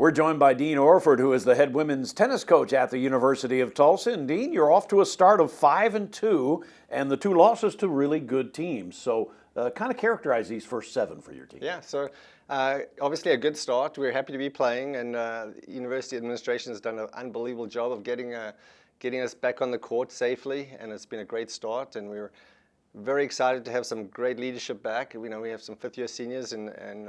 We're joined by Dean Orford, who is the head women's tennis coach at the University of Tulsa. And Dean, you're off to a start of 5-2, and the two losses to really good teams. So kind of characterize these first 7 for your team. Yeah, so obviously a good start. We're happy to be playing, and university administration has done an unbelievable job of getting us back on the court safely, and it's been a great start. And we're very excited to have some great leadership back. We have some fifth-year seniors and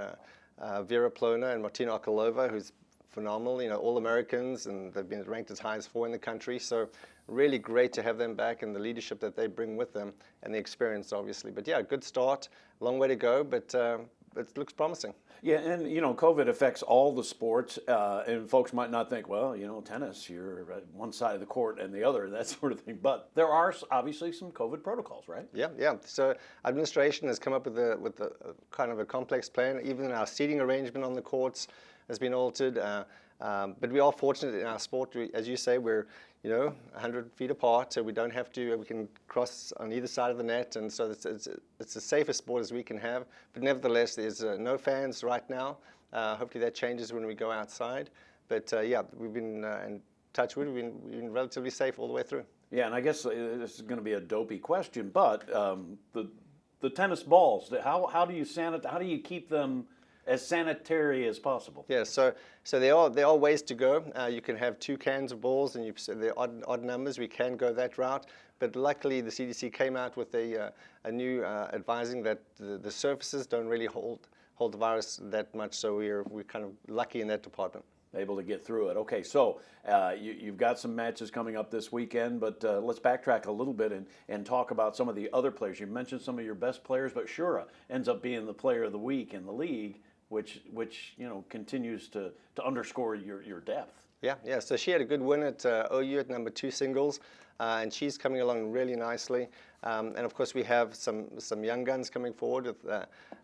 Vera Plona and Martina Okolova, who's phenomenal, all Americans, and they've been ranked as high as 4 in the country. So really great to have them back and the leadership that they bring with them and the experience, obviously. But yeah, good start, long way to go, but it looks promising. Yeah, and COVID affects all the sports, and folks might not think, well, tennis, you're at one side of the court and the other, that sort of thing. But there are obviously some COVID protocols, right? Yeah. So administration has come up with a kind of a complex plan. Even our seating arrangement on the courts has been altered. But we are fortunate in our sport. As you say, we're 100 feet apart, so we don't have to. We can cross on either side of the net, and so it's the safest sport as we can have. But nevertheless, there's no fans right now. Hopefully that changes when we go outside. But yeah, we've been in touch with. We've been relatively safe all the way through. Yeah, and I guess this is going to be a dopey question, but the tennis balls, how do you how do you keep them as sanitary as possible? Yeah, so there are ways to go. You can have 2 cans of balls, and they're odd numbers. We can go that route, but luckily the CDC came out with a new advising that the surfaces don't really hold the virus that much. So we're kind of lucky in that department. Able to get through it. Okay, so you've got some matches coming up this weekend, but let's backtrack a little bit and talk about some of the other players. You mentioned some of your best players, but Shura ends up being the player of the week in the league, which continues to underscore your depth. Yeah. So she had a good win at OU at number 2 singles, and she's coming along really nicely. And of course, we have some young guns coming forward with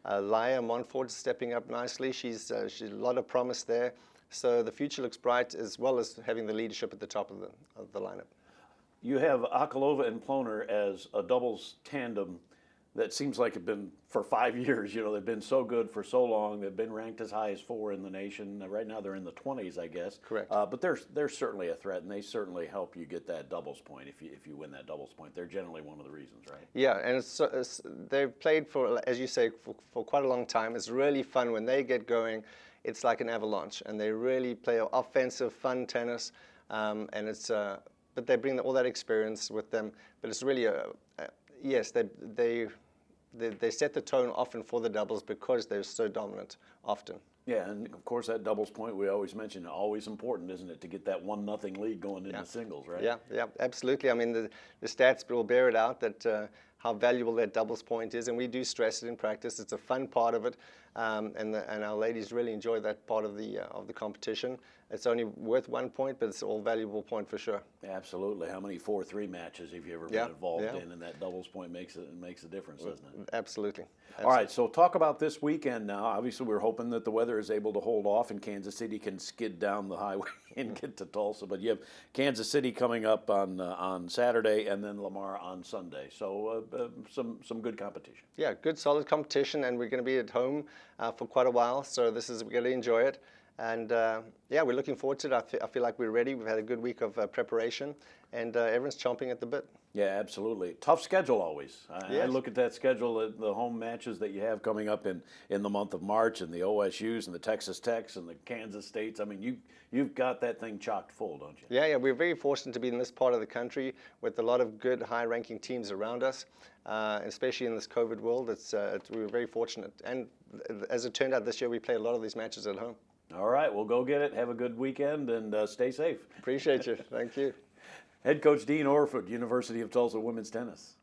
Laia Montfort stepping up nicely. She's a lot of promise there. So the future looks bright, as well as having the leadership at the top of the lineup. You have Okolova and Ploner as a doubles tandem that seems like it's been for 5 years. They've been so good for so long. They've been ranked as high as 4 in the nation. Right now they're in the 20s, I guess. Correct. But they're certainly a threat, and they certainly help you get that doubles point if you win that doubles point. They're generally one of the reasons, right? Yeah, and they've played for, as you say, for quite a long time. It's really fun when they get going. It's like an avalanche, and they really play offensive, fun tennis, and but they bring all that experience with them. But it's really yes, they set the tone often for the doubles because they're so dominant often. Yeah, and of course that doubles point we always mention, always important, isn't it, to get that 1-0 lead going into singles, right? Yeah, absolutely. I mean, the stats will bear it out that how valuable that doubles point is, and we do stress it in practice. It's a fun part of it, and our ladies really enjoy that part of the competition. It's only worth 1 point, but it's all valuable point for sure. Absolutely. How many 4-3 matches have you ever been involved in? And that doubles point makes a difference, doesn't it? Absolutely. All right, so talk about this weekend now. Obviously, we're hoping that the weather is able to hold off and Kansas City can skid down the highway and get to Tulsa. But you have Kansas City coming up on Saturday and then Lamar on Sunday. So some good competition. Yeah, good solid competition, and we're going to be at home for quite a while. So we're going to enjoy it. And yeah, we're looking forward to it. I feel like we're ready. We've had a good week of preparation, and everyone's chomping at the bit. Yeah, absolutely. Tough schedule always. Yes. I look at that schedule, the home matches that you have coming up in the month of March, and the OSUs and the Texas Techs and the Kansas States. I mean, you've got that thing chocked full, don't you? Yeah. We're very fortunate to be in this part of the country with a lot of good, high-ranking teams around us, especially in this COVID world. We were very fortunate. And as it turned out this year, we played a lot of these matches at home. All right, well, go get it. Have a good weekend, and stay safe. Appreciate you. Thank you. Head Coach Dean Orford, University of Tulsa Women's Tennis.